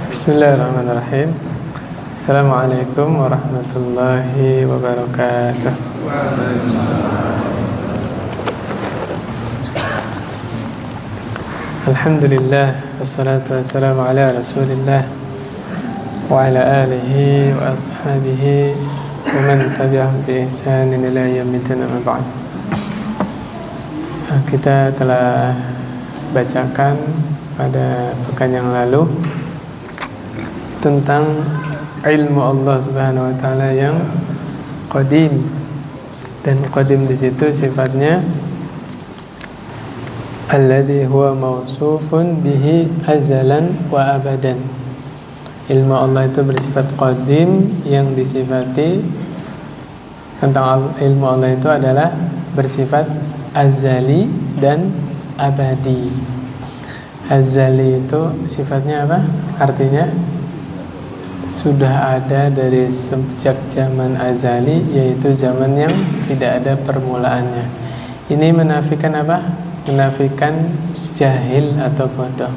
Bismillahirrahmanirrahim. Assalamualaikum warahmatullahi wabarakatuh. Alhamdulillah, wassalatu wassalamu ala rasulillah wa ala alihi wa ashabihi wa man tabi'ahum bi ihsanin ila yaumiddin, amma ba'd. Kita telah bacakan pada pekan yang lalu tentang ilmu Allah Subhanahu wa taala yang qadim, dan qadim di situ sifatnya alladzi huwa mausufun bihi azalan wa abadan. Ilmu Allah itu bersifat qadim, yang disifati tentang ilmu Allah itu adalah bersifat azali dan abadi. Azali itu sifatnya apa? Artinya sudah ada dari sejak zaman azali, yaitu zaman yang tidak ada permulaannya. Ini menafikan apa? Menafikan jahil atau bodoh.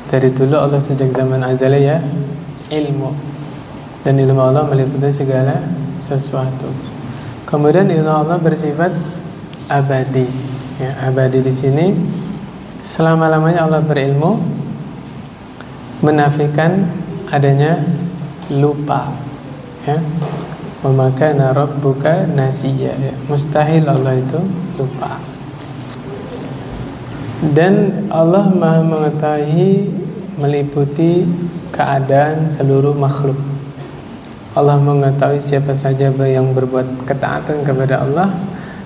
Dari dulu Allah sejak zaman azali ya ilmu, dan ilmu Allah meliputi segala sesuatu. Kemudian ilmu Allah bersifat abadi. Ya, abadi di sini selama-lamanya Allah berilmu, menafikan adanya lupa, ya. Wa ma kana rabbuka nasiya, ya. Mustahil Allah itu lupa. Dan Allah Maha mengetahui, meliputi keadaan seluruh makhluk. Allah mengetahui siapa saja yang berbuat ketaatan kepada Allah,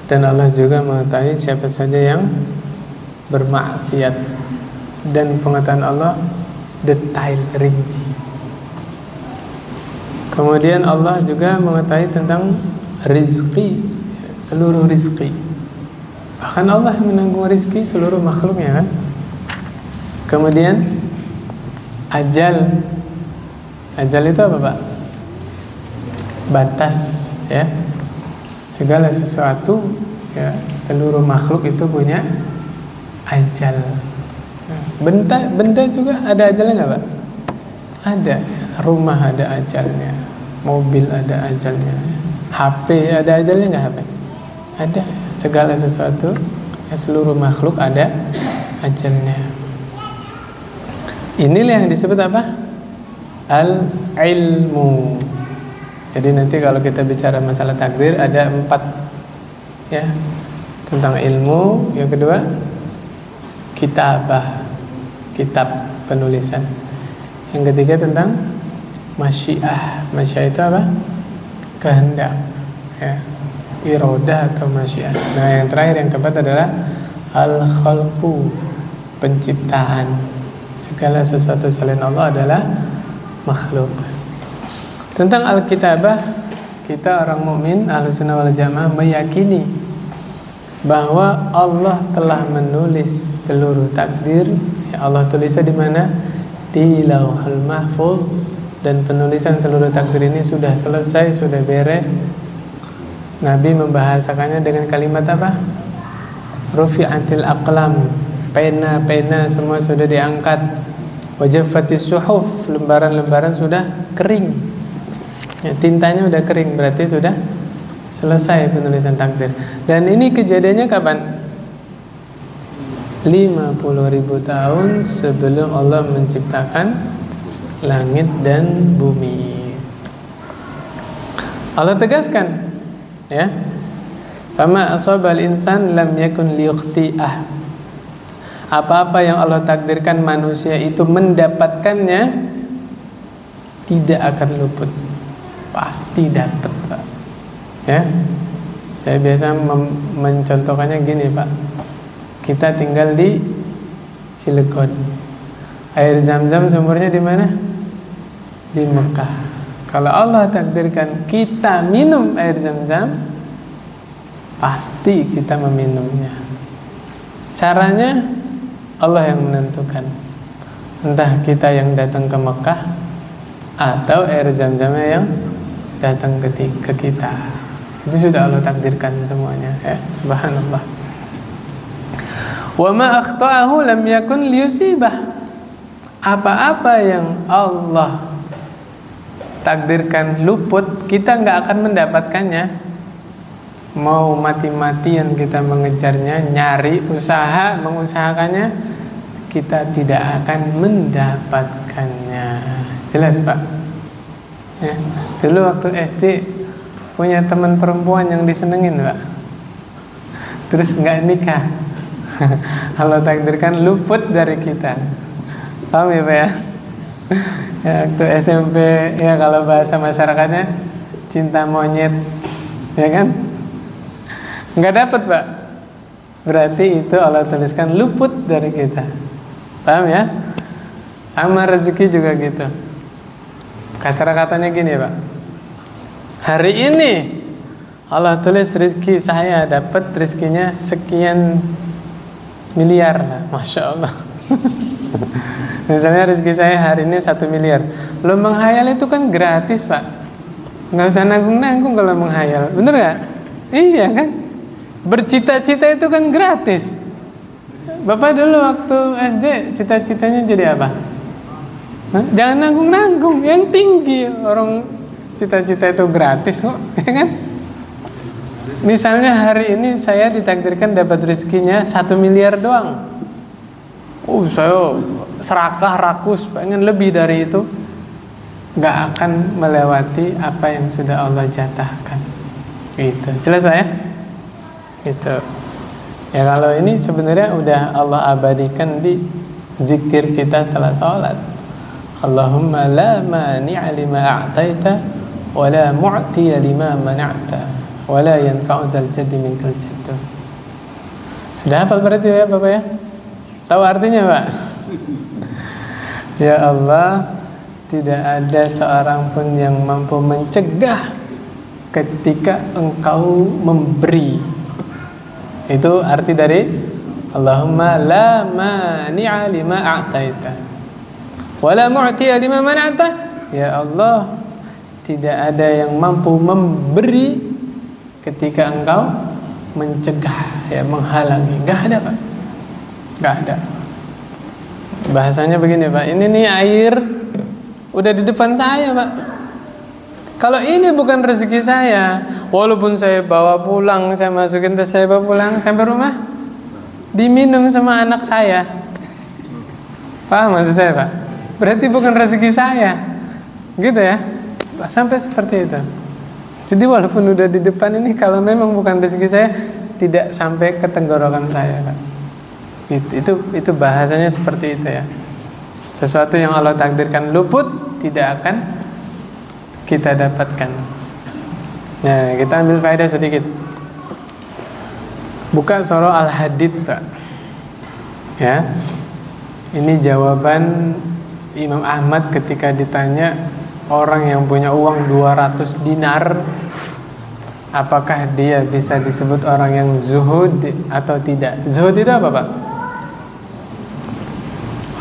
dan Allah juga mengetahui siapa saja yang bermaksiat. Dan pengetahuan Allah detail, rinci. Kemudian Allah juga mengetahui tentang rizki, seluruh rizki. Bahkan Allah yang menanggung rizki seluruh makhluknya, kan. Kemudian ajal. Ajal itu apa, Pak? Batas, ya. Segala sesuatu, ya, seluruh makhluk itu punya ajal. Benda juga ada ajalnya nggak, Pak? Ada. Rumah ada ajalnya, mobil ada ajalnya, HP ada ajalnya nggak? HP ada. Segala sesuatu, ya, seluruh makhluk ada ajalnya. Inilah yang disebut apa? Al-ilmu. Jadi nanti kalau kita bicara masalah takdir ada 4, ya, tentang ilmu. Yang kedua kitabah, kitab penulisan. Yang ketiga tentang masyiah. Masyiah itu apa? Kehendak, ya, irodah atau masyiah. Nah, yang terakhir, yang keempat adalah al-khalqu, penciptaan. Segala sesuatu selain Allah adalah makhluk. Tentang al-kitabah, kita orang mukmin Ahlussunnah wal Jamaah meyakini bahwa Allah telah menulis seluruh takdir. Ya, Allah tulisnya di mana? Di Lauhul Mahfuz. Dan penulisan seluruh takdir ini sudah selesai, sudah beres. Nabi membahasakannya dengan kalimat apa? Rufi'atil aqlam, pena-pena semua sudah diangkat. Wajaffatis suhuf, lembaran-lembaran sudah kering, ya, tintanya sudah kering, berarti sudah selesai penulisan takdir. Dan ini kejadiannya kapan? 50.000 tahun sebelum Allah menciptakan langit dan bumi. Allah tegaskan, ya, fama asabal insan lam yakun liyukhti'ah. Apa-apa yang Allah takdirkan manusia itu mendapatkannya, tidak akan luput, pasti dapat, Pak. Ya, saya biasa mencontohkannya gini, Pak. Kita tinggal di Cilegon. Air Zam-Zam sumbernya di mana? Di Mekah. Kalau Allah takdirkan kita minum air Zam-Zam, pasti kita meminumnya. Caranya Allah yang menentukan. Entah kita yang datang ke Mekah atau air Zam-Zamnya yang datang ke kita. Itu sudah Allah takdirkan semuanya, ya. Subhanallah. Wa ma akhta'ahu lam yakun liyusibah. apa-apa yang Allah takdirkan luput, kita nggak akan mendapatkannya. Mau mati-matian kita mengejarnya, nyari, mengusahakannya, kita tidak akan mendapatkannya. Jelas Pak? Ya. Dulu waktu SD punya teman perempuan yang disenengin Pak, terus nggak nikah. Allah takdirkan luput dari kita. Paham ya Pak ya? Ya, waktu SMP ya, kalau bahasa masyarakatnya cinta monyet, ya kan? Nggak dapat Pak. Berarti itu Allah tuliskan luput dari kita. Paham ya? Sama rezeki juga gitu. Kasar katanya gini Pak, hari ini Allah tulis rezeki saya, dapat rezekinya sekian miliar, Masya Allah. Misalnya rezeki saya hari ini 1 miliar. Lo menghayal itu kan gratis Pak, nggak usah nanggung-nanggung kalau menghayal, bener nggak? Iya kan? Bercita-cita itu kan gratis. Bapak dulu waktu SD cita-citanya jadi apa? Hah? Jangan nanggung-nanggung, yang tinggi. Orang cita-cita itu gratis kok, ya kan? Misalnya hari ini saya ditakdirkan dapat rezekinya 1 miliar doang. Saya serakah, rakus, pengen lebih dari itu. Gak akan melewati apa yang sudah Allah jatahkan. Gitu, jelas Pak ya? Gitu. Ya kalau ini sebenarnya udah Allah abadikan di zikir kita setelah sholat. Allahumma la mani'a lima a'taita wa la mu'tiya lima mana'ta wa la yanfa'u dzal jaddi minkal jaddu. Sudah hafal berarti ya Bapak ya? Tahu artinya Pak? Ya Allah, tidak ada seorang pun yang mampu mencegah ketika Engkau memberi. Itu arti dari Allahumma la mani'a lima a'taita wa la mu'tiya lima mana'ta. Ya Allah, tidak ada yang mampu memberi ketika Engkau mencegah, ya menghalangi. Gak ada Pak, gak ada. Bahasanya begini Pak, ini nih air udah di depan saya Pak. Kalau ini bukan rezeki saya, walaupun saya bawa pulang, saya masukin tas, saya bawa pulang sampai rumah, diminum sama anak saya. Paham maksud saya Pak? Berarti bukan rezeki saya, gitu ya. Sampai seperti itu. Jadi walaupun udah di depan ini, kalau memang bukan rezeki saya, tidak sampai ke tenggorokan saya Pak. Itu bahasanya seperti itu ya. Sesuatu yang Allah takdirkan luput tidak akan kita dapatkan. Nah, kita ambil faedah sedikit. Buka surah Al-Hadid Pak. Ya. Ini jawaban Imam Ahmad ketika ditanya orang yang punya uang 200 dinar, apakah dia bisa disebut orang yang zuhud atau tidak? Zuhud itu apa Pak?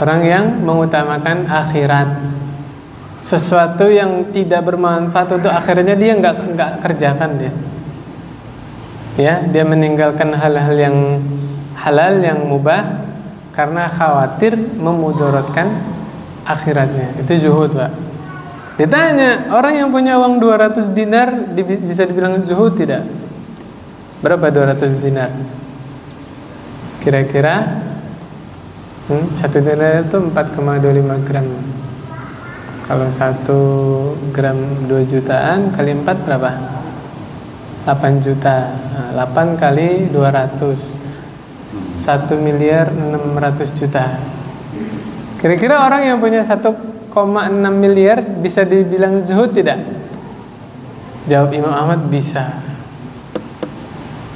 Orang yang mengutamakan akhirat. Sesuatu yang tidak bermanfaat untuk akhirnya dia nggak kerjakan dia. Ya, dia meninggalkan hal-hal yang halal, yang mubah karena khawatir memudaratkan akhiratnya. Itu zuhud Pak. Ditanya, orang yang punya uang 200 dinar bisa dibilang zuhud tidak? Berapa 200 dinar? Kira-kira 1 dinar itu 4,25 gram. Kalau 1 gram 2 jutaan kali 4 berapa? 8 juta. Nah, 8 kali 200 1 miliar 600 juta. Kira-kira orang yang punya 1,6 miliar bisa dibilang zuhud tidak? Jawab Imam Ahmad, bisa.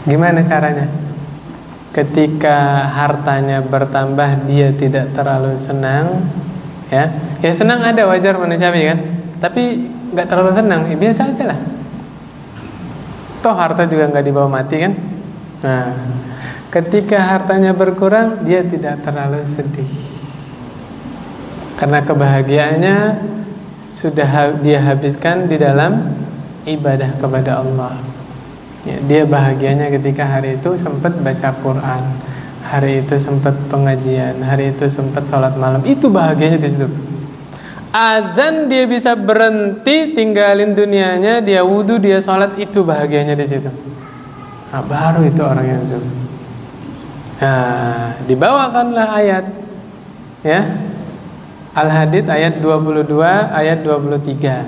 Gimana caranya? Ketika hartanya bertambah, dia tidak terlalu senang. Ya senang ada, wajar manusiawi kan, tapi nggak terlalu senang, biasa aja lah. Toh harta juga nggak dibawa mati kan. Nah, ketika hartanya berkurang, dia tidak terlalu sedih karena kebahagiaannya sudah dia habiskan di dalam ibadah kepada Allah. Ya, dia bahagianya ketika hari itu sempat baca Quran, hari itu sempat pengajian, hari itu sempat sholat malam, itu bahagianya di situ. Azan dia bisa berhenti, tinggalin dunianya, dia wudhu, dia sholat, itu bahagianya di situ. Nah, baru itu orang yang zuhud. Nah, dibawakanlah ayat, ya, Al-Hadid ayat 22, ayat 23.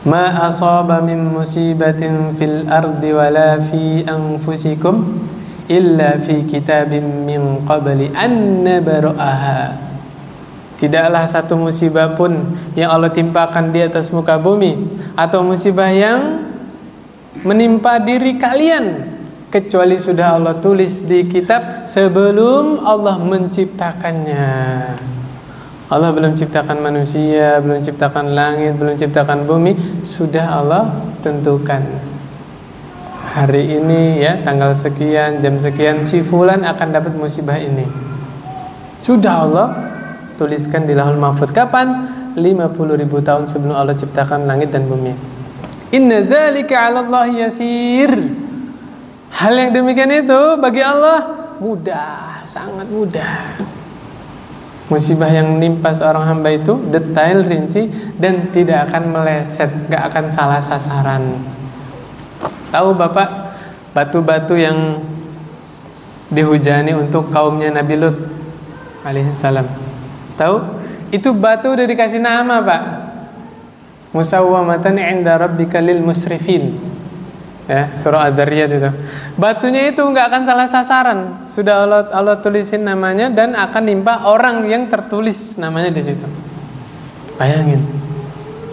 Ma asaba min musibatin fil ardi wala fi anfusikum illa fi kitabim min qabli an nabra'aha. Tidaklah satu musibah pun yang Allah timpakan di atas muka bumi atau musibah yang menimpa diri kalian kecuali sudah Allah tulis di kitab sebelum Allah menciptakannya. Allah belum ciptakan manusia, belum ciptakan langit, belum ciptakan bumi, sudah Allah tentukan. Hari ini ya, tanggal sekian, jam sekian, si fulan akan dapat musibah ini. Sudah Allah tuliskan di Lauhul Mahfuz. Kapan? 50.000 tahun sebelum Allah ciptakan langit dan bumi. Inna dzalika 'ala Allah yasir. Hal yang demikian itu bagi Allah mudah, sangat mudah. Musibah yang menimpa seorang hamba itu detail, rinci, dan tidak akan meleset, gak akan salah sasaran. Tahu Bapak, batu-batu yang dihujani untuk kaumnya Nabi Lut alaihissalam. Tahu? Itu batu udah dikasih nama, Pak. Musawwamatan 'inda rabbika lil musrifin. Ya, surah Az-Zariyat itu. Batunya itu nggak akan salah sasaran. Sudah Allah tulisin namanya dan akan nimpa orang yang tertulis namanya di situ. Bayangin.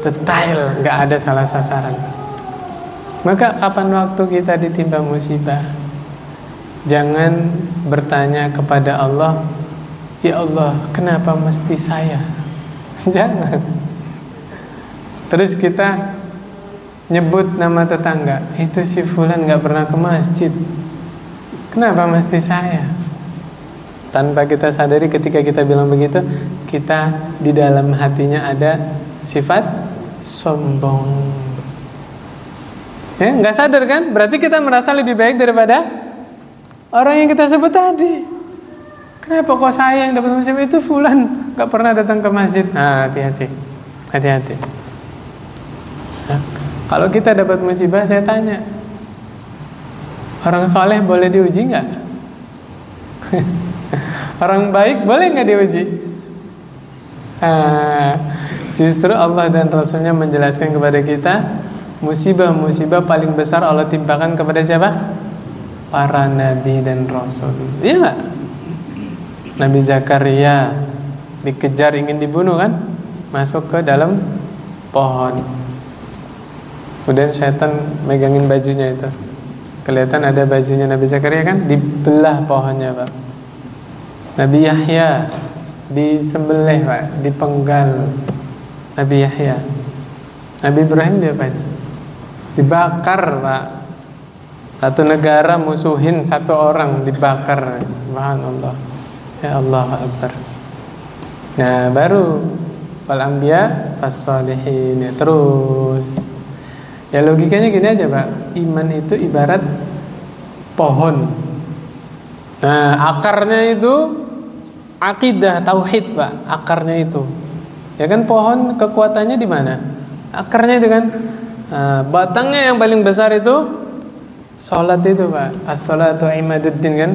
Detail, nggak ada salah sasaran. Maka kapan waktu kita ditimpa musibah, jangan bertanya kepada Allah, ya Allah, kenapa mesti saya? Jangan. Terus kita nyebut nama tetangga, itu si fulan gak pernah ke masjid, kenapa mesti saya? Tanpa kita sadari ketika kita bilang begitu, kita di dalam hatinya ada sifat sombong. Ya, gak sadar kan? Berarti kita merasa lebih baik daripada orang yang kita sebut tadi. Kenapa kok saya yang dapat musibah, itu fulan gak pernah datang ke masjid? Nah, hati-hati, hati-hati. Nah, kalau kita dapat musibah, saya tanya, orang soleh boleh diuji nggak? Orang baik boleh nggak diuji? Justru Allah dan Rasulnya menjelaskan kepada kita, musibah-musibah paling besar Allah timpakan kepada siapa? Para nabi dan rasul. Iya nggak? Nabi Zakaria dikejar ingin dibunuh kan? Masuk ke dalam pohon. Kemudian syaitan megangin bajunya itu. Kelihatan ada bajunya Nabi Zakaria kan? Dibelah pohonnya, Pak. Nabi Yahya disembelih, Pak, dipenggal. Nabi Yahya. Nabi Ibrahim diapain? Dibakar, Pak. Satu negara musuhin satu orang, dibakar. Subhanallah. Ya Allah Akbar. Nah, baru wal anbiya fas-shalihin. Terus ya logikanya gini aja, Pak. Iman itu ibarat pohon. Nah, akarnya itu akidah, tauhid, Pak. Akarnya itu. Ya kan, pohon kekuatannya di mana? Akarnya itu kan. Nah, batangnya yang paling besar itu salat itu, Pak. As-salatu imaduddin kan.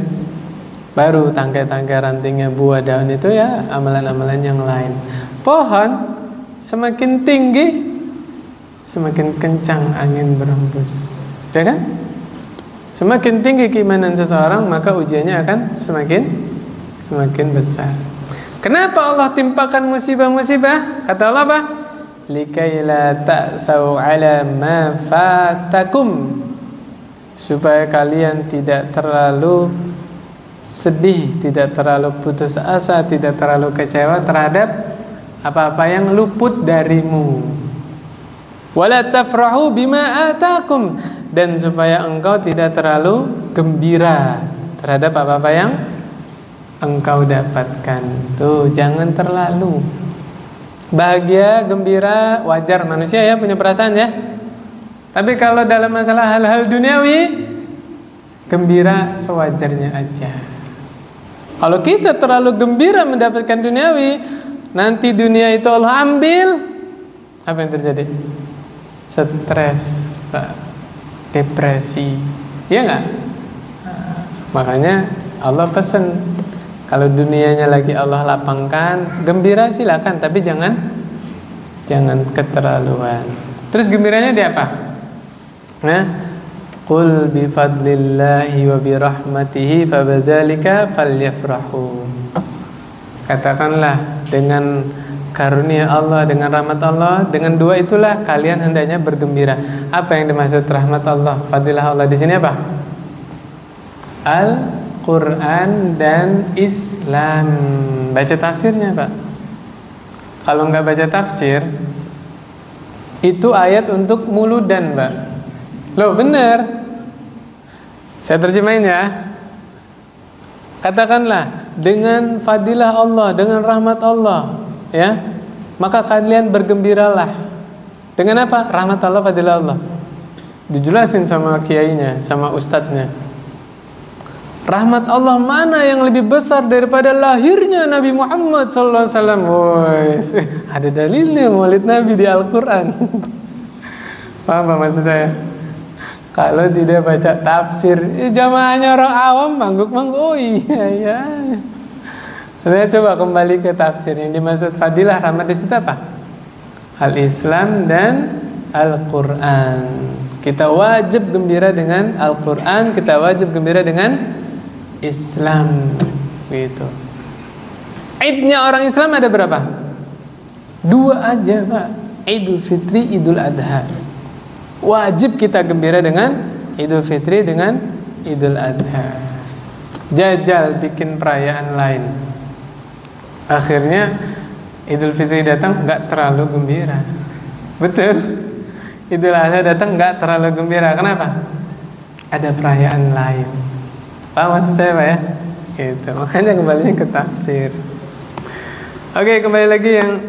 Baru tangkai-tangkai rantingnya, buah daun itu ya amalan-amalan yang lain. Pohon semakin tinggi, semakin kencang angin berembus, ya kan? Semakin tinggi keimanan seseorang, maka ujiannya akan semakin besar. Kenapa Allah timpakan musibah-musibah? Kata Allah apa? Likai la ta'sau ala ma fatakum, supaya kalian tidak terlalu sedih, tidak terlalu putus asa, tidak terlalu kecewa terhadap apa-apa yang luput darimu. Wala tafrahu bima atakum, dan supaya engkau tidak terlalu gembira terhadap apa-apa yang engkau dapatkan. Tuh, jangan terlalu. Bahagia, gembira, wajar, manusia ya punya perasaan ya. Tapi kalau dalam masalah hal-hal duniawi, gembira sewajarnya aja. Kalau kita terlalu gembira mendapatkan duniawi, nanti dunia itu Allah ambil, apa yang terjadi? Stres, Pak. Depresi, iya nggak? Nah, makanya Allah pesan, kalau dunianya lagi Allah lapangkan, gembira silakan, tapi jangan keterlaluan. Terus gembiranya di apa? Nah, qul bi fadlillahi wa bi rahmatihi fabadzalika falyafrahu. Katakanlah, dengan karunia Allah, dengan rahmat Allah, dengan dua itulah kalian hendaknya bergembira. Apa yang dimaksud rahmat Allah, fadilah Allah di sini apa? Al-Quran dan Islam. Baca tafsirnya, Pak. Kalau nggak baca tafsir, itu ayat untuk muludan, Pak. Loh, bener. Saya terjemahin ya. Katakanlah, dengan fadilah Allah, dengan rahmat Allah, ya, maka kalian bergembiralah. Dengan apa? Rahmat Allah, fadilah Allah. Dijelasin sama kiainya, sama ustadznya. Rahmat Allah mana yang lebih besar daripada lahirnya Nabi Muhammad SAW? Woy, ada dalilnya maulid Nabi di Al-Quran. Paham apa maksud saya? Kalau tidak baca tafsir, jamaahnya orang awam mangguk-mangguk. Oh iya ya. Saya coba kembali ke tafsir. Yang dimaksud fadilah rahmat di situ apa? Al-Islam dan Al-Quran. Kita wajib gembira dengan Al-Quran, kita wajib gembira dengan Islam, gitu. Idnya orang Islam ada berapa? 2 aja, Pak. Idul Fitri, Idul Adha. Wajib kita gembira dengan Idul Fitri dengan Idul Adha. Jajal bikin perayaan lain, akhirnya Idul Fitri datang nggak terlalu gembira. Betul. Idul Adha datang nggak terlalu gembira. Kenapa? Ada perayaan lain. Paham maksud saya, Pak ya? Gitu. Makanya kembalinya ke tafsir. Oke, kembali lagi yang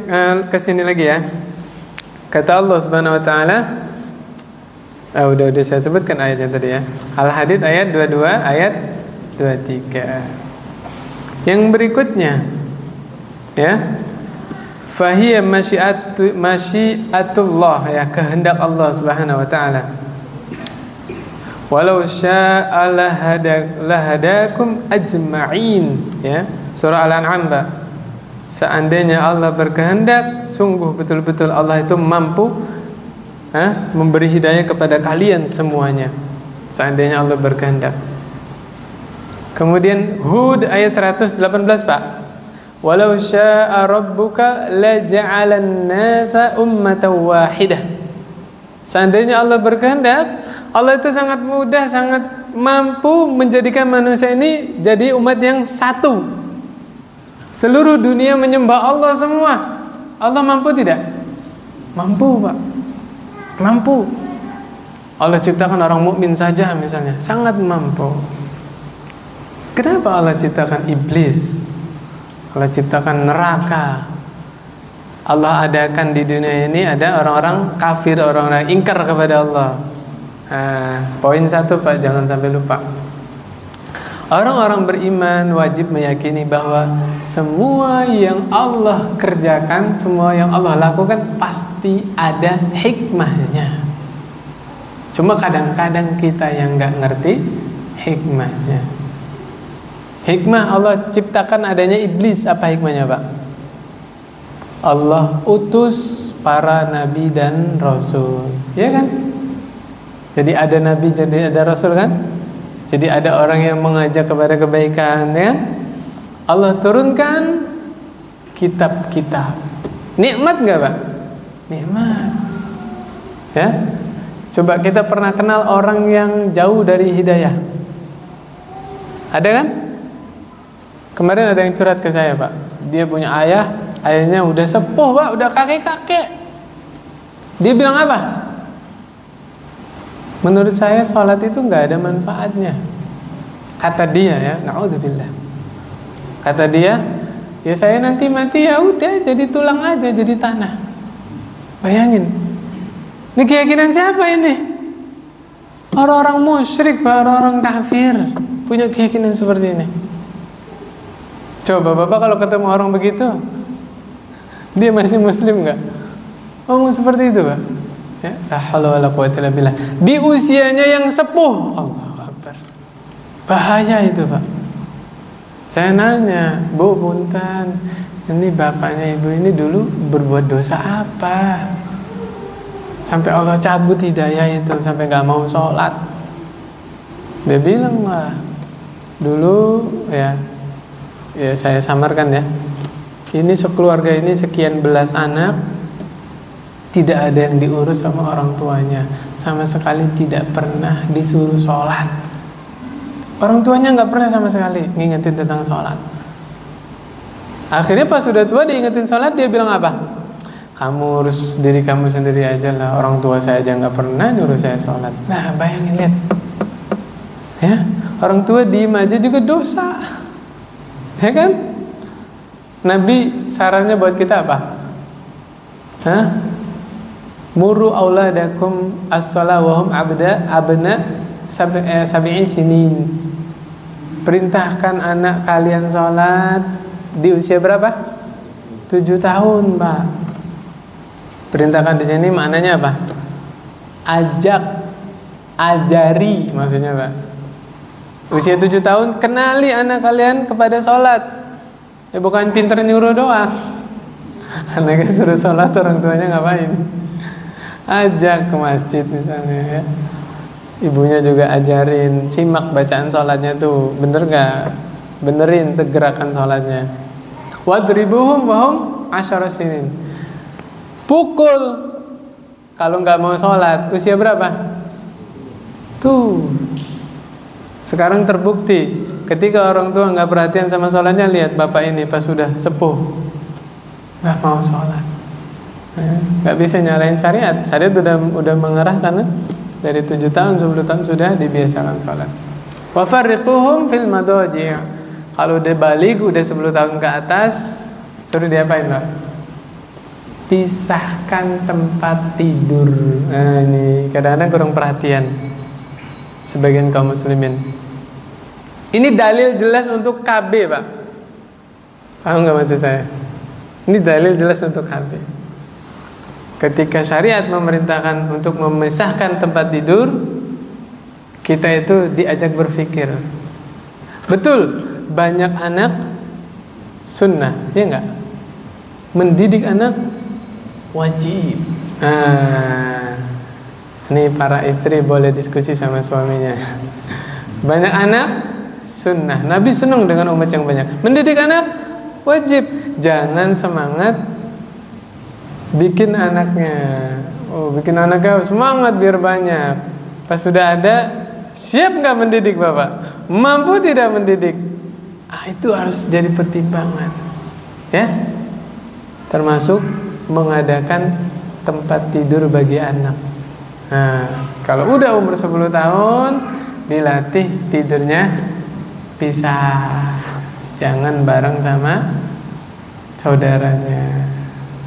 kesini lagi ya. Kata Allah Subhanahu Wa Taala. Udah saya sebutkan ayatnya tadi ya. Al-Hadid ayat 22, ayat 23. Yang berikutnya, ya. Fahiya masyiatullah, ya, kehendak Allah Subhanahu Wa Taala. Walau syaa lahadakum ajma'in, ya. Surah Al-An'am. Seandainya Allah berkehendak, sungguh betul-betul Allah itu mampu memberi hidayah kepada kalian semuanya. Seandainya Allah berkehendak. Kemudian Hud ayat 118, Pak. Walau syaa rabbuka laja'alan nasa ummatan wahidah. Seandainya Allah berkehendak, Allah itu sangat mudah, sangat mampu menjadikan manusia ini jadi umat yang satu. Seluruh dunia menyembah Allah semua. Allah mampu tidak? Mampu, Pak. Mampu. Allah ciptakan orang mukmin saja misalnya, sangat mampu. Kenapa Allah ciptakan iblis? Allah ciptakan neraka. Allah adakan di dunia ini ada orang-orang kafir, orang-orang ingkar kepada Allah. Poin 1, Pak, jangan sampai lupa. Orang-orang beriman wajib meyakini bahwa semua yang Allah kerjakan, semua yang Allah lakukan pasti ada hikmahnya. Cuma kadang-kadang kita yang nggak ngerti hikmahnya. Hikmah Allah ciptakan adanya iblis, apa hikmahnya, Pak? Allah utus para nabi dan rasul, ya kan? Jadi ada nabi, jadi ada rasul kan? Jadi ada orang yang mengajak kepada kebaikan, ya. Allah turunkan kitab-kitab. Nikmat nggak, Pak? Nikmat. Ya. Coba kita pernah kenal orang yang jauh dari hidayah? Ada kan? Kemarin ada yang curhat ke saya, Pak. Dia punya ayah, ayahnya udah sepuh, Pak, udah kakek-kakek. Dia bilang apa? Menurut saya sholat itu nggak ada manfaatnya. Kata dia, ya, naudzubillah. Kata dia, ya saya nanti mati ya udah jadi tulang aja, jadi tanah. Bayangin, ini keyakinan siapa ini? Orang-orang musyrik, orang-orang kafir punya keyakinan seperti ini. Coba Bapak kalau ketemu orang begitu, dia masih muslim nggak? Ngomong seperti itu, Pak. Ya, la haula wala quwwata illa billah. Di usianya yang sepuh, Allahu Akbar. Bahaya itu, Pak. Saya nanya, Bu, punten, ini bapaknya ibu ini dulu berbuat dosa apa? Sampai Allah cabut hidayah itu, sampai nggak mau sholat. Dia bilang lah, dulu ya saya samarkan ya. Ini sekeluarga ini sekian belas anak, tidak ada yang diurus sama orang tuanya, sama sekali tidak pernah disuruh sholat. Orang tuanya nggak pernah sama sekali ngingetin tentang sholat. Akhirnya pas sudah tua diingetin sholat, dia bilang apa? Kamu urus diri kamu sendiri aja lah. Orang tua saya aja nggak pernah nyuruh saya sholat. Nah, bayangin, lihat, ya, orang tua diem aja juga dosa, ya kan? Nabi sarannya buat kita apa? Hah? Muru auladakum as-shalah wa hum abna sab'i sinin. Perintahkan anak kalian sholat di usia berapa? 7 tahun, Pak. Perintahkan di sini maknanya apa? Ajak, ajari maksudnya, Pak. Usia 7 tahun, kenali anak kalian kepada sholat. Ya bukan pinter nyuruh doang. Anaknya suruh sholat, orang tuanya ngapain? Ajak ke masjid misalnya ya. Ibunya juga ajarin, simak bacaan sholatnya tuh, bener gak? Benerin tuh gerakan sholatnya. Wadribuhum wahum asyara sinin. Pukul kalau nggak mau sholat. Usia berapa? Tuh, sekarang terbukti ketika orang tua nggak perhatian sama sholatnya. Lihat bapak ini pas sudah sepuh nggak mau sholat, nggak bisa nyalain syariat. Syariat udah mengarahkan dari 7 tahun 10 tahun sudah dibiasakan sholat. Wa farriquhum fil madaji'. Kalau udah balik udah 10 tahun ke atas, suruh diapain, Pak? Pisahkan tempat tidur. Nah, ini kadang-kadang kurang perhatian sebagian kaum muslimin. Ini dalil jelas untuk KB, Pak. Paham nggak maksud saya? Ini dalil jelas untuk KB. Ketika syariat memerintahkan untuk memisahkan tempat tidur, kita itu diajak berpikir. Betul, banyak anak sunnah, ya enggak? Mendidik anak wajib. Nah, ini para istri boleh diskusi sama suaminya. Banyak anak sunnah, Nabi senang dengan umat yang banyak. Mendidik anak wajib. Jangan semangat bikin anaknya. Bikin anaknya semangat biar banyak. Pas sudah ada, siap nggak mendidik Bapak? Mampu tidak mendidik? Itu harus jadi pertimbangan, ya. Termasuk mengadakan tempat tidur bagi anak. Nah, kalau udah umur 10 tahun, dilatih tidurnya pisah, jangan bareng sama saudaranya.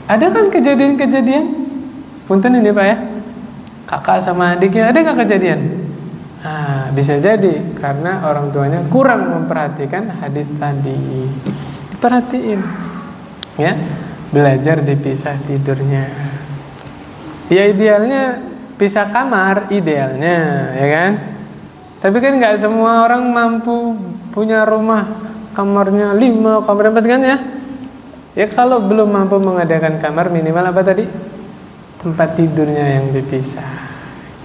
Ada kan kejadian-kejadian? Punten ini Pak ya, kakak sama adiknya, ada nggak kejadian? Nah, bisa jadi karena orang tuanya kurang memperhatikan hadis tadi. Diperhatiin, ya, belajar dipisah tidurnya. Ya idealnya pisah kamar, idealnya, ya kan? Tapi kan nggak semua orang mampu punya rumah kamarnya 5, kamar 4 kan ya? Ya kalau belum mampu mengadakan kamar, minimal apa tadi? Tempat tidurnya yang dipisah,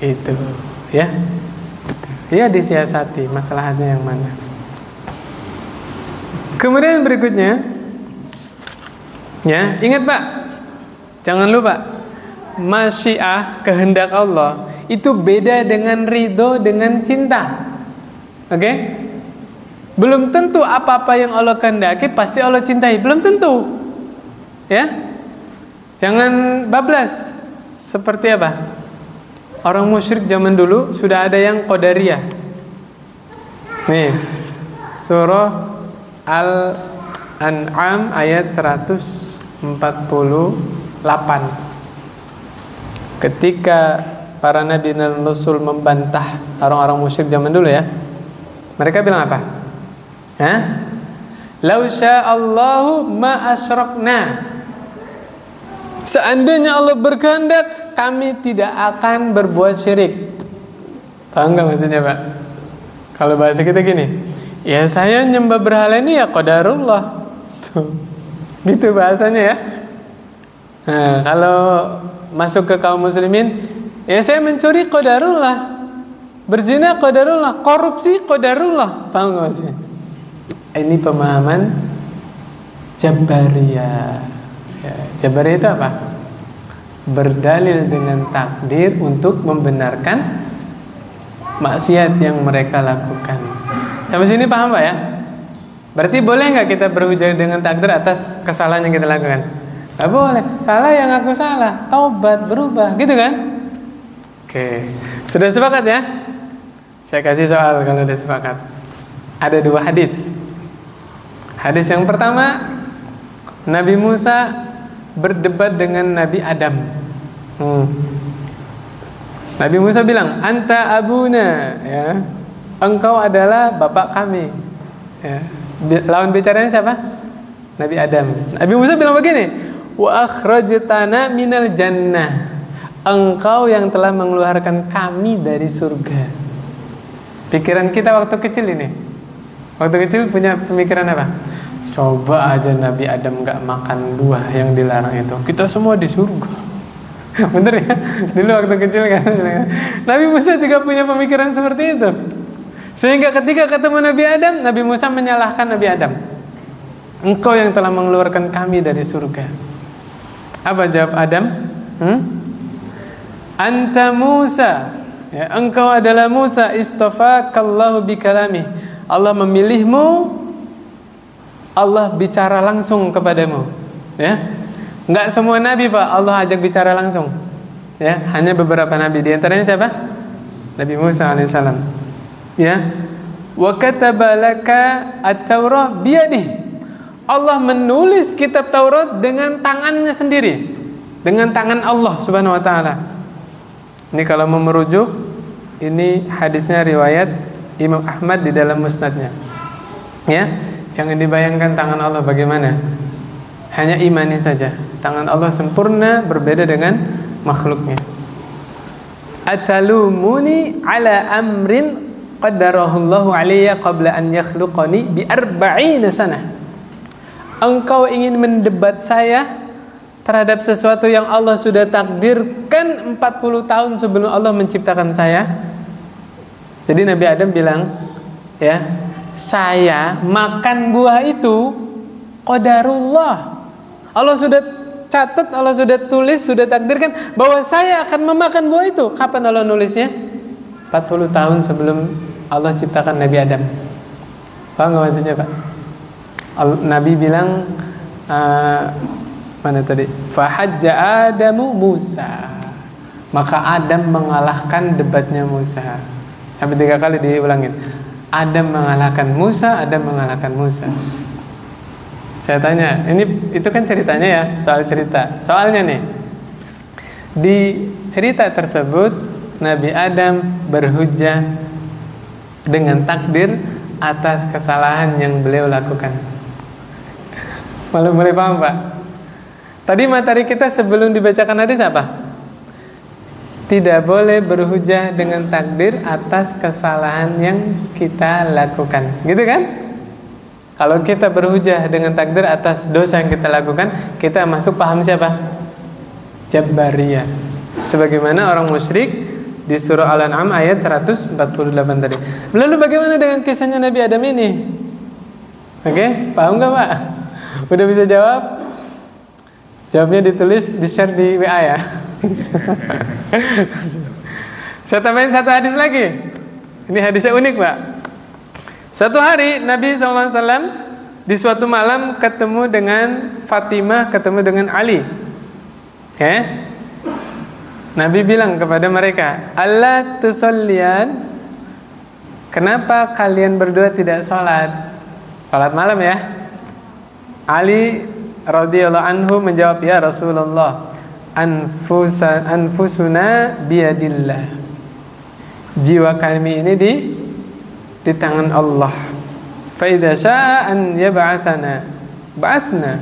itu, ya. Ya disiasati masalahnya yang mana. Kemudian berikutnya, ya ingat Pak, jangan lupa masyiah, kehendak Allah itu beda dengan ridho, dengan cinta. Oke? Belum tentu apa-apa yang Allah kehendaki pasti Allah cintai, belum tentu. Ya? Jangan bablas. Seperti apa? Orang musyrik zaman dulu sudah ada yang qadariyah. Nih, surah Al-An'am ayat 148. Ketika para nabi dan rasul membantah orang-orang musyrik zaman dulu ya, mereka bilang apa? Lau sya'allahu ma asyrakna. Seandainya Allah berkehendak, kami tidak akan berbuat syirik. Paham nggak maksudnya, Pak? Kalau bahasa kita gini, ya saya nyembah berhala ini ya qadarullah. Tuh. Gitu bahasanya ya. Nah, kalau masuk ke kaum muslimin, ya saya mencuri qadarullah, berzina qadarullah, korupsi qadarullah. Paham nggak maksudnya? Ini pemahaman Jabariyah. Ya, Jabariyah itu apa? Berdalil dengan takdir untuk membenarkan maksiat yang mereka lakukan. Sampai sini paham Pak ya? Berarti boleh nggak kita berhujah dengan takdir atas kesalahan yang kita lakukan? Nggak boleh. Salah yang aku salah, taubat, berubah, gitu kan? Oke, sudah sepakat ya? Saya kasih soal kalau sudah sepakat. Ada 2 hadis. Hadis yang pertama, Nabi Musa berdebat dengan Nabi Adam. Nabi Musa bilang, anta abuna, ya, engkau adalah bapak kami. Ya. Lawan bicaranya siapa? Nabi Adam. Nabi Musa bilang begini, wa akhrajtana minal jannah, engkau yang telah mengeluarkan kami dari surga. Pikiran kita waktu kecil ini, waktu kecil punya pemikiran apa? Coba aja Nabi Adam gak makan buah yang dilarang itu, kita semua di surga. Bener ya? Dulu waktu kecil kan Nabi Musa juga punya pemikiran seperti itu. Sehingga ketika ketemu Nabi Adam, Nabi Musa menyalahkan Nabi Adam, engkau yang telah mengeluarkan kami dari surga. Apa jawab Adam? Anta Musa, ya, engkau adalah Musa, istafakallahu bikalami, Allah memilihmu, Allah bicara langsung kepadamu. Ya, nggak semua nabi Pak Allah ajak bicara langsung. Ya, hanya beberapa nabi. Di antaranya siapa? Nabi Musa alaihissalam. Ya, wa kataba laka at-Taurah biyadihi, Allah menulis kitab Taurat dengan tangannya sendiri, dengan tangan Allah Subhanahu wa taala. Ini kalau mau merujuk, ini hadisnya riwayat Imam Ahmad di dalam musnadnya. Ya, jangan dibayangkan tangan Allah bagaimana. Hanya imani saja. Tangan Allah sempurna, berbeda dengan makhluknya. Atalumuni ala amrin qaddarahullahu alayya qabla an yakhluqani bi 40 sanah. Engkau ingin mendebat saya terhadap sesuatu yang Allah sudah takdirkan 40 tahun sebelum Allah menciptakan saya. Jadi Nabi Adam bilang, ya, saya makan buah itu qadarullah. Allah sudah catat, Allah sudah tulis, sudah takdirkan bahwa saya akan memakan buah itu. Kapan Allah nulisnya? 40 tahun sebelum Allah ciptakan Nabi Adam. Paham nggak maksudnya Pak? Nabi bilang mana tadi? Fahajja Adamu Musa. Maka Adam mengalahkan debatnya Musa. Sampai 3 kali diulangin. Adam mengalahkan Musa, Adam mengalahkan Musa. Saya tanya, itu kan ceritanya ya, soal cerita. Soalnya nih, di cerita tersebut Nabi Adam berhujjah dengan takdir atas kesalahan yang beliau lakukan. Mulai paham Pak? Tadi materi kita sebelum dibacakan hadis apa? Tidak boleh berhujjah dengan takdir atas kesalahan yang kita lakukan, gitu kan? Kalau kita berhujjah dengan takdir atas dosa yang kita lakukan, kita masuk paham siapa? Jabariyah. Sebagaimana orang musyrik di surah Al-An'am ayat 148 tadi. Lalu bagaimana dengan kisahnya Nabi Adam ini? Oke, paham gak Pak? Udah bisa jawab? Jawabnya ditulis, di-share di WA ya. Saya tambahin 1 hadis lagi. Ini hadisnya unik Pak. Satu hari Nabi SAW di suatu malam ketemu dengan Fatimah, ketemu dengan Ali. Nabi bilang kepada mereka, Allah tusollian, kenapa kalian berdua tidak sholat? Sholat malam ya. Ali radhiyallahu anhu menjawab, ya Rasulullah, anfusuna biyadillah, jiwa kami ini di tangan Allah. Fa idza syaa an yab'atsana ba'atsna.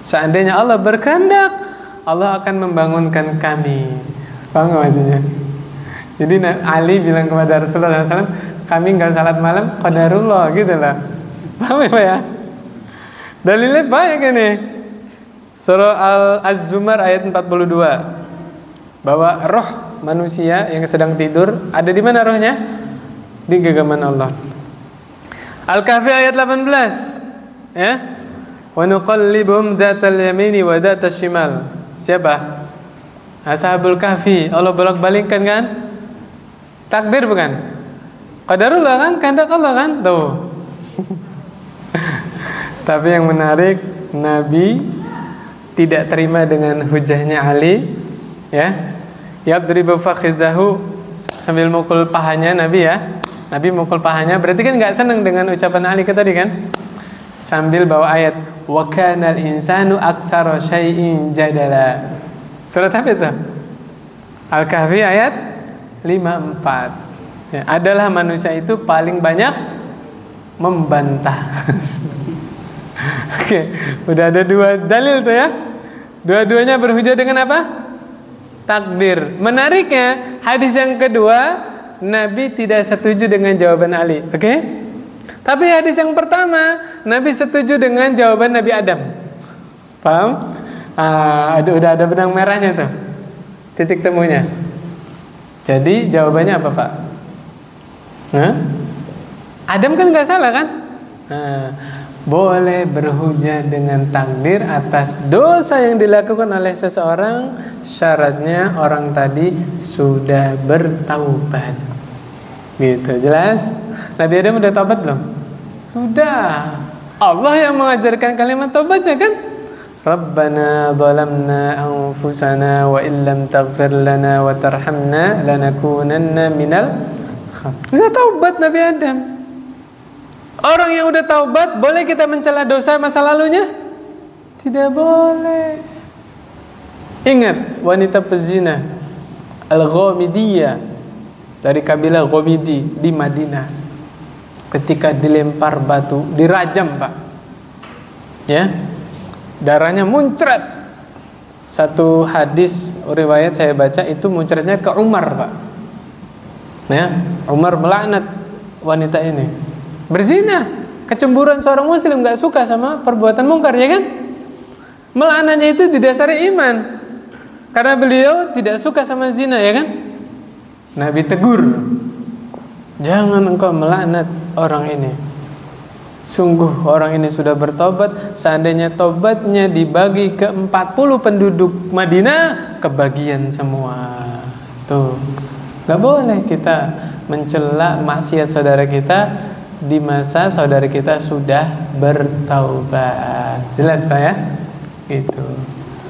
Seandainya Allah berkehendak, Allah akan membangunkan kami. Paham nggak maksudnya? Jadi Ali bilang kepada Rasulullah SAW, kami nggak salat malam, qadarullah gitu lah. Paham ya Pak ya? Dalilnya banyak ini. Surah Az-Zumar ayat 42. Bahwa roh manusia yang sedang tidur ada di mana rohnya? Di genggaman Allah. Al-Kahfi ayat 18. Ya. Wa nuqallibuhum dzatal yamini wa dzatas shimal. Siapa? Ashabul Kahfi. Allah bolak-balikkan kan? Takdir bukan? Qadarullah kan? Kehendak Allah kan? Tuh. Tapi yang menarik, Nabi tidak terima dengan hujahnya Ali, ya. Yadribu fakhizahu, sambil mukul pahanya Nabi ya. Nabi mukul pahanya, berarti kan nggak senang dengan ucapan Ali tadi kan? Sambil bawa ayat wa kanal insanu aktsara syai'in jadala. Surat apa itu? Al-Kahfi ayat 54. Ya, adalah manusia itu paling banyak membantah. Oke, udah ada dua dalil tuh ya. Dua-duanya berhujah dengan apa? Takdir. Menariknya, hadis yang kedua, Nabi tidak setuju dengan jawaban Ali. Oke? Tapi hadis yang pertama, Nabi setuju dengan jawaban Nabi Adam. Paham? Udah ada benang merahnya tuh. Titik temunya. Jadi jawabannya apa Pak? Adam kan nggak salah kan? Boleh berhujah dengan takdir atas dosa yang dilakukan oleh seseorang, syaratnya orang tadi sudah bertaubat. Gitu, jelas? Nabi Adam udah taubat belum? Sudah. Allah yang mengajarkan kalimat taubatnya kan? Rabbana zalamna anfusana wa illam taghfir lana wa tarhamna lanakunanna minal khasirin. Sudah taubat Nabi Adam. Orang yang udah taubat, boleh kita mencela dosa masa lalunya? Tidak boleh. Ingat wanita pezina Al-Ghamidiyah dari kabilah Ghamidi di Madinah. Ketika dilempar batu, dirajam Pak. Ya. Darahnya muncrat. Satu hadis riwayat saya baca itu muncratnya ke Umar Pak. Ya, Umar melaknat wanita ini. Berzina, kecemburuan seorang muslim, gak suka sama perbuatan mungkar, ya kan? Melaknatnya itu didasari iman, karena beliau tidak suka sama zina, ya kan? Nabi tegur, jangan engkau melaknat orang ini. Sungguh orang ini sudah bertobat. Seandainya tobatnya dibagi ke 40 penduduk Madinah, kebagian semua. Tuh, gak boleh kita mencela maksiat saudara kita di masa saudara kita sudah bertaubat. Jelas Pak ya? Gitu.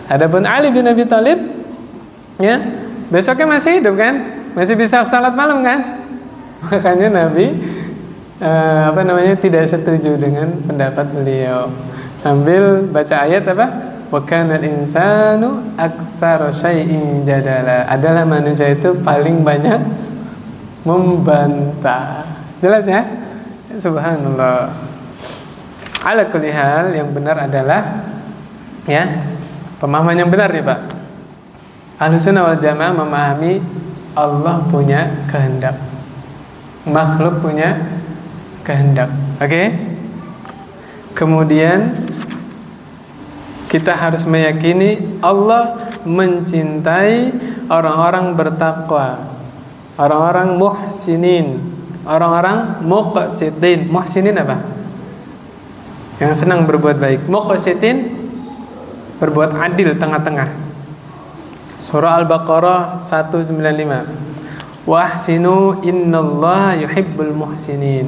Adapun Ali bin Abi Thalib, ya, besoknya masih hidup kan? Masih bisa salat malam kan? Makanya Nabi tidak setuju dengan pendapat beliau. Sambil baca ayat apa? Wa kanal insanu aktsara syai'in jadala. Adalah manusia itu paling banyak membantah. Jelas ya? Subhanallah. Ala kulli hal, yang benar adalah ya, pemahaman yang benar nih Pak. Ahlussunnah wal Jamaah memahami Allah punya kehendak, makhluk punya kehendak. Oke? Kemudian kita harus meyakini Allah mencintai orang-orang bertakwa, orang-orang muhsinin, orang-orang muqsitin. Muhsinin apa? Yang senang berbuat baik. Muqsitin, berbuat adil, tengah-tengah. Surah Al-Baqarah 195. Wahsinu innallaha yuhibbul muhsinin.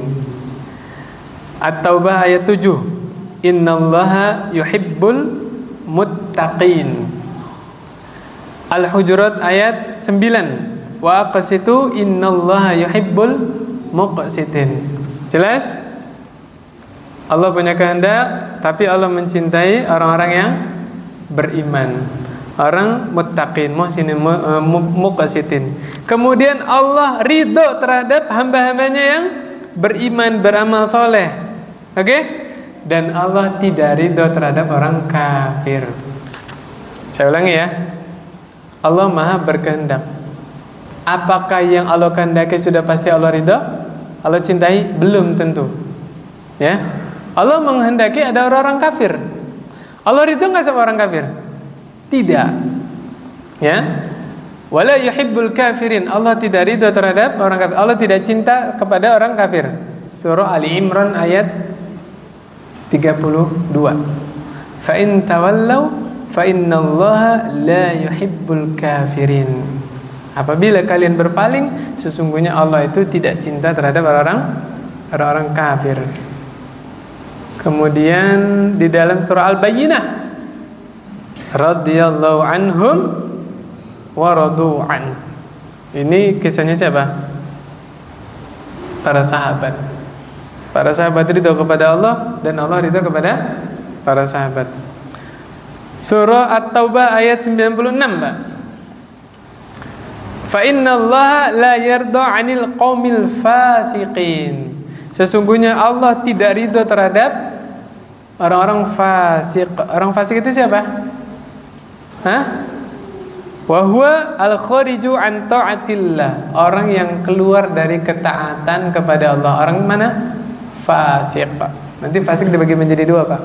At-Taubah ayat 7. Innallaha yuhibbul muttaqin. Al-Hujurat ayat 9. Wa aqsitu innallaha yuhibbul muqsitin. Jelas? Allah punya kehendak, tapi Allah mencintai orang-orang yang beriman, orang muttaqin, muhsinin, muqsitin. Kemudian Allah ridho terhadap hamba-hambanya yang beriman, beramal soleh. Oke? Dan Allah tidak ridho terhadap orang kafir. Saya ulangi ya. Allah Maha berkehendak. Apakah yang Allah kehendaki sudah pasti Allah ridho? Allah cintai? Belum tentu. Ya. Allah menghendaki ada orang-orang kafir. Allah ridho nggak sama orang kafir? Tidak. Ya. Wala yuhibbul kafirin. Allah tidak ridho terhadap orang kafir. Allah tidak cinta kepada orang kafir. Surah Ali Imran ayat 32. Fa in tawallaw fa innallaha la yuhibbul kafirin. Apabila kalian berpaling, sesungguhnya Allah itu tidak cinta terhadap orang-orang kafir. Kemudian di dalam surah Al-Bayyinah, radhiyallahu anhum wa radu'an. Ini kisahnya siapa? Para sahabat. Para sahabat ridho kepada Allah dan Allah ridho kepada para sahabat. Surah At-Taubah ayat 96, Pak. Fa innallaha la yarda 'anil qaumil fasiqin. Sesungguhnya Allah tidak ridho terhadap orang-orang fasik. Orang fasik itu siapa? Hah? Wa huwa al-khariju an ta'atillah. Orang yang keluar dari ketaatan kepada Allah. Orang mana? Fasik, Pak. Nanti fasik dibagi menjadi dua, Pak.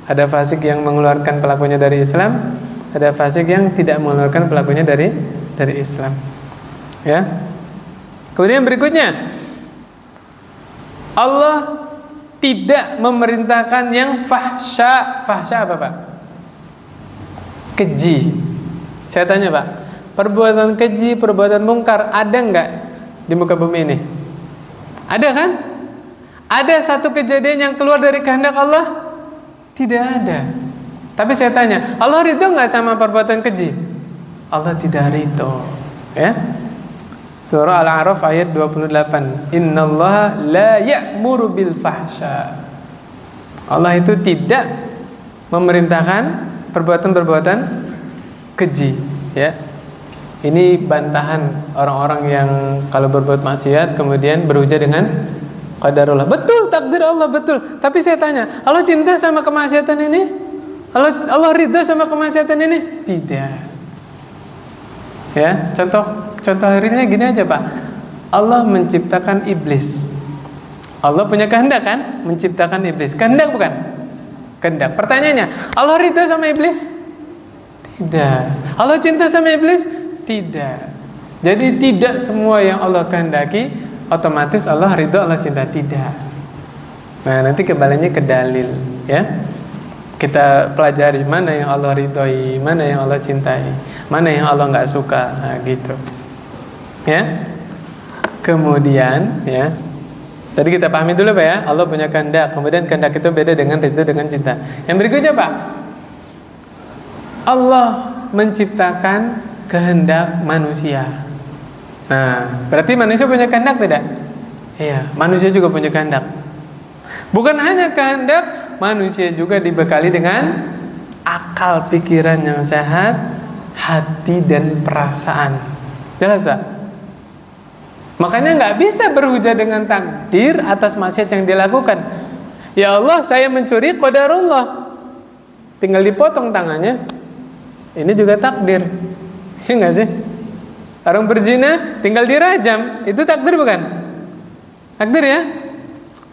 Ada fasik yang mengeluarkan pelakunya dari Islam, ada fasik yang tidak mengeluarkan pelakunya dari Islam. Ya. Kemudian berikutnya, Allah tidak memerintahkan yang fahsya. Fahsya apa, Pak? Keji. Saya tanya, Pak, perbuatan keji, perbuatan mungkar ada nggak di muka bumi ini? Ada kan? Ada satu kejadian yang keluar dari kehendak Allah? Tidak ada. Tapi saya tanya, Allah ridho nggak sama perbuatan keji? Allah tidak ridho. Ya? Surah Al-A'raf ayat 28. Innallaha la ya'muru bil fahsya. Allah itu tidak memerintahkan perbuatan-perbuatan keji, ya. Ini bantahan orang-orang yang kalau berbuat maksiat kemudian berhujah dengan qadarullah. Betul, takdir Allah, betul. Tapi saya tanya, Allah cinta sama kemaksiatan ini? Allah ridha sama kemaksiatan ini? Tidak. Ya, contoh realnya gini aja, Pak. Allah menciptakan iblis. Allah punya kehendak kan? Menciptakan iblis. Kehendak bukan? Kehendak. Pertanyaannya, Allah ridha sama iblis? Tidak. Allah cinta sama iblis? Tidak. Jadi tidak semua yang Allah kehendaki otomatis Allah ridho, Allah cinta. Tidak. Nah, nanti kembalinya ke dalil, ya. Kita pelajari mana yang Allah ridhoi, mana yang Allah cintai, mana yang Allah nggak suka, nah, gitu. Ya. Kemudian, ya. Tadi kita pahami dulu, Pak, ya. Allah punya kehendak. Kemudian kehendak itu beda dengan ridho dengan cinta. Yang berikutnya, Pak, Allah menciptakan kehendak manusia. Nah, berarti manusia punya kehendak tidak? Iya, manusia juga punya kehendak. Bukan hanya kehendak, manusia juga dibekali dengan akal pikiran yang sehat, hati dan perasaan. Jelas, Pak? Makanya nggak bisa berhujah dengan takdir atas maksiat yang dilakukan. Ya Allah, saya mencuri, qadarullah. Tinggal dipotong tangannya. Ini juga takdir. Ya nggak sih? Orang berzina tinggal dirajam, itu takdir bukan? Takdir, ya?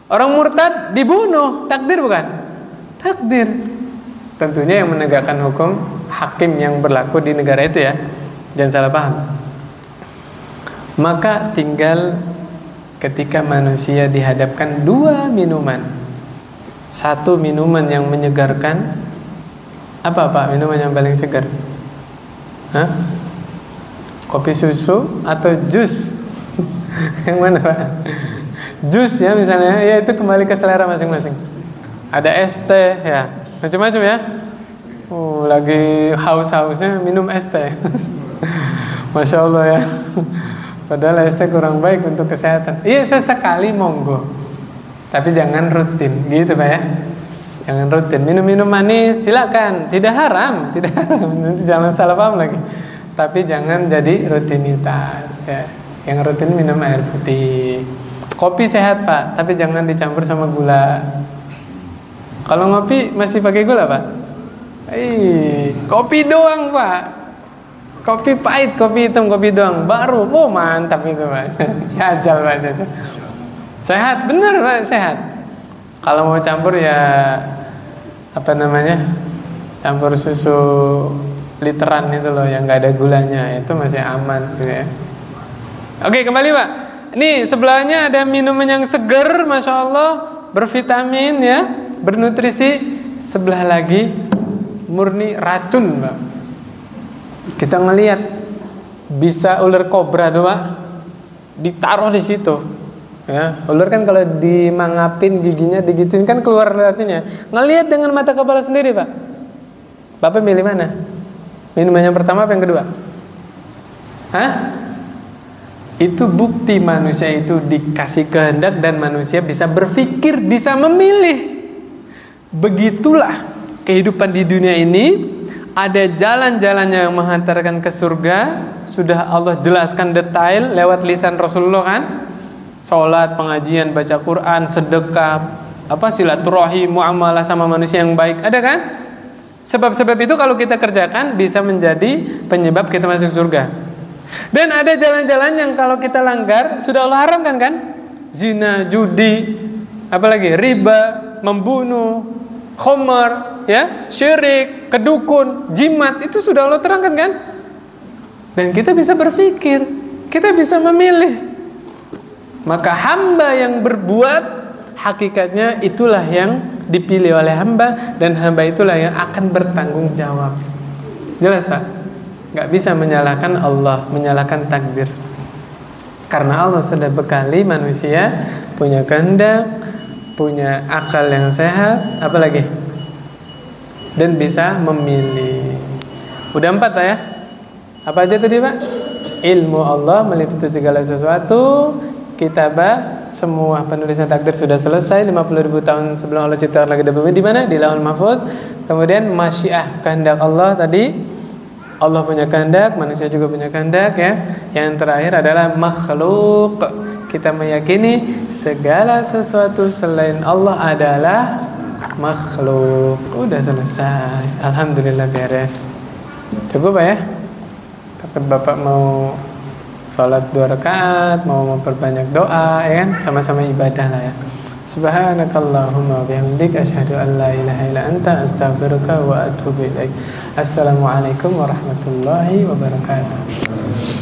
Orang murtad dibunuh, takdir bukan? Takdir. Tentunya yang menegakkan hukum hakim yang berlaku di negara itu, ya. Jangan salah paham. Maka tinggal ketika manusia dihadapkan dua minuman. Satu minuman yang menyegarkan. Apa, Pak, minuman yang paling segar? Hah? Kopi susu atau jus? Yang mana, Pak? Jus, ya, misalnya, ya, itu kembali ke selera masing-masing. Ada es teh, ya, macam-macam, ya. Lagi haus-hausnya minum es teh. Masya Allah, ya. Padahal es teh kurang baik untuk kesehatan. Iya, sesekali monggo, tapi jangan rutin, gitu, Pak, ya. Jangan rutin. Minum-minum manis silakan, tidak haram, tidak haram. Nanti jangan salah paham lagi. Tapi jangan jadi rutinitas, ya. Yang rutin minum air putih, Kopi sehat Pak, tapi jangan dicampur sama gula. Kalau ngopi masih pakai gula Pak? Kopi doang Pak. Kopi pahit, kopi hitam, kopi doang. Baru, mantap itu Pak. Jajal Pak. Sehat, bener Pak, sehat. Kalau mau campur ya apa namanya? Campur susu literan itu loh yang nggak ada gulanya, itu masih aman gitu ya. Oke, kembali Pak. Ini sebelahnya ada minuman yang seger, masya Allah, bervitamin ya, bernutrisi. Sebelah lagi murni racun Pak. Kita ngelihat bisa ular kobra tuh Pak, ditaruh di situ. Ya, ular kan kalau dimangapin giginya digituin kan keluar racunnya. Ngelihat dengan mata kepala sendiri Pak. Bapak milih mana? Minuman yang pertama apa yang kedua? Hah? Itu bukti manusia itu dikasih kehendak dan manusia bisa berpikir, bisa memilih. Begitulah kehidupan di dunia ini. Ada jalan-jalannya yang menghantarkan ke surga. Sudah Allah jelaskan detail lewat lisan Rasulullah kan. Sholat, pengajian, baca Quran, sedekah, silaturahim, muamalah sama manusia yang baik. Ada kan? Sebab-sebab itu kalau kita kerjakan bisa menjadi penyebab kita masuk surga. Dan ada jalan-jalan yang kalau kita langgar sudah Allah haramkan kan? Zina, judi, apalagi riba, membunuh, khamar, ya, syirik, kedukun, jimat, itu sudah Allah terangkan kan? Dan kita bisa berpikir, kita bisa memilih. Maka hamba yang berbuat hakikatnya itulah yang dipilih oleh hamba, dan hamba itulah yang akan bertanggung jawab. Jelas Pak? Gak bisa menyalahkan Allah, menyalahkan takdir. Karena Allah sudah bekali manusia punya kehendak, punya akal yang sehat, apalagi? Dan bisa memilih. Udah 4 Pak ya? Apa aja tadi Pak? Ilmu Allah meliputi segala sesuatu. Kitabah, semua penulisan takdir sudah selesai. 50.000 tahun sebelum Allah ciptakan lagi bumi di mana? Di Lauhul Mahfuz. Kemudian masyiah, kehendak Allah tadi. Allah punya kehendak, manusia juga punya kehendak ya. Yang terakhir adalah makhluk. Kita meyakini segala sesuatu selain Allah adalah makhluk. Udah selesai. Alhamdulillah beres. Cukup Pak ya? Takut Bapak mau sholat 2 rakaat, mau memperbanyak doa ya kan? Sama-sama ibadah lah ya. Subhanakallahumma bihamdika asyhadu an la ilaha illa anta astaghfiruka wa atubu ilaik. Assalamualaikum warahmatullahi wabarakatuh.